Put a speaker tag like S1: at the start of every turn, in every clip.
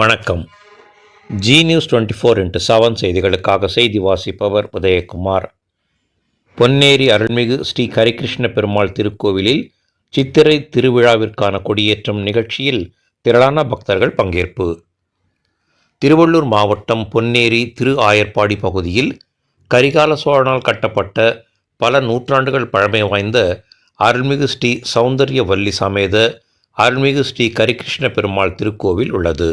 S1: வணக்கம். G news 24x7 செய்திகளுக்காக செய்தி வாசிப்பவர் உதயகுமார். பொன்னேரி அருள்மிகு ஸ்ரீ ஹரிகிருஷ்ண பெருமாள் திருக்கோவிலில் சித்திரை திருவிழாவிற்கான கொடியேற்றம் நிகழ்ச்சியில் திரளான பக்தர்கள் பங்கேற்பு. திருவள்ளூர் மாவட்டம் பொன்னேரி திரு ஆயர்பாடி பகுதியில் கரிகால சோழனால் கட்டப்பட்ட பல நூற்றாண்டுகள் பழமை வாய்ந்த அருள்மிகு ஸ்ரீ சௌந்தர்யவல்லி சமேத அருள்மிகு ஸ்ரீ ஹரிகிருஷ்ண பெருமாள் திருக்கோவில் உள்ளது.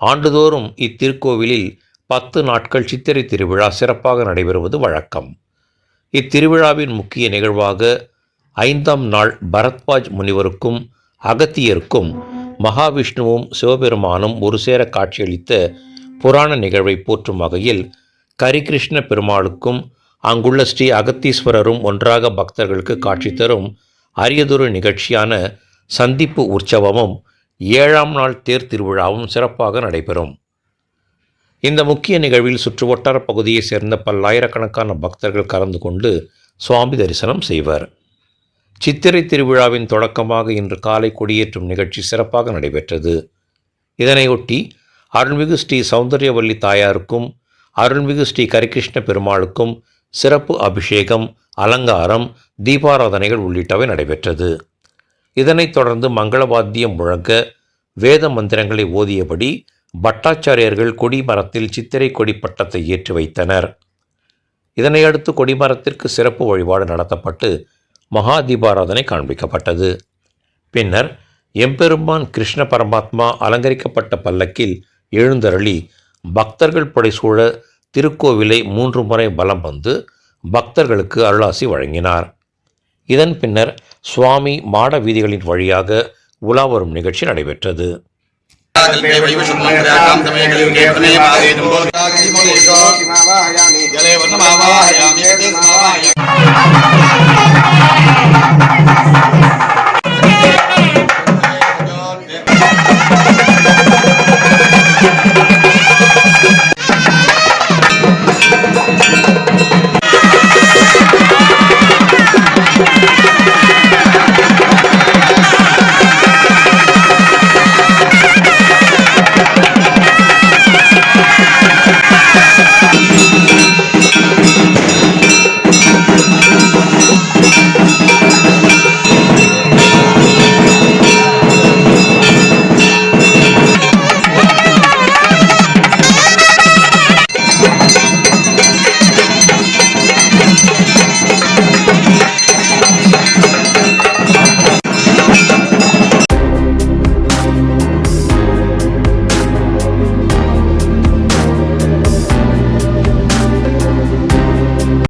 S1: ஆண்டுதோறும் இத்திருக்கோவிலில் 10 நாட்கள் சித்திரை திருவிழா சிறப்பாக நடைபெறுவது வழக்கம். இத்திருவிழாவின் முக்கிய நிகழ்வாக 5ஆம் நாள் பரத்வாஜ் முனிவருக்கும் அகத்தியருக்கும் மகாவிஷ்ணுவும் சிவபெருமானும் ஒரு சேர காட்சியளித்த புராண நிகழ்வை போற்றும் வகையில் ஹரிகிருஷ்ண பெருமாளுக்கும் அங்குள்ள ஸ்ரீ அகத்தீஸ்வரரும் ஒன்றாக பக்தர்களுக்கு காட்சி தரும் அரியதொரு நிகழ்ச்சியான சந்திப்பு உற்சவமும் 7ஆம் நாள் தேர் திருவிழாவும் சிறப்பாக நடைபெறும். இந்த முக்கிய நிகழ்வில் சுற்றுவட்டார பகுதியைச் சேர்ந்த பல்லாயிரக்கணக்கான பக்தர்கள் கலந்து கொண்டு சுவாமி தரிசனம் செய்வர். சித்திரை திருவிழாவின் தொடக்கமாக இன்று காலை கொடியேற்றும் நிகழ்ச்சி சிறப்பாக நடைபெற்றது. இதனையொட்டி அருள்மிகு ஸ்ரீ சௌந்தர்யவல்லி தாயாருக்கும் அருள்மிகு ஸ்ரீ ஹரிகிருஷ்ண பெருமாளுக்கும் சிறப்பு அபிஷேகம், அலங்காரம், தீபாராதனைகள் உள்ளிட்டவை நடைபெற்றது. இதனைத் தொடர்ந்து மங்களவாத்தியம் முழங்க வேத மந்திரங்களை ஓதியபடி பட்டாச்சாரியர்கள் கொடிமரத்தில் சித்திரை கொடி பட்டத்தை ஏற்றி வைத்தனர். இதனையடுத்து கொடிமரத்திற்கு சிறப்பு வழிபாடு நடத்தப்பட்டு மகா தீபாராதனை காண்பிக்கப்பட்டது. பின்னர் எம்பெருமான் கிருஷ்ண பரமாத்மா அலங்கரிக்கப்பட்ட பல்லக்கில் எழுந்தருளி பக்தர்கள் புடைசூழ திருக்கோவிலை 3 முறை பலம் வந்து பக்தர்களுக்கு அருளாசி வழங்கினார். இதன் பின்னர் சுவாமி மாட வீதிகளின் வழியாக உலா வரும் நிகழ்ச்சி நடைபெற்றது.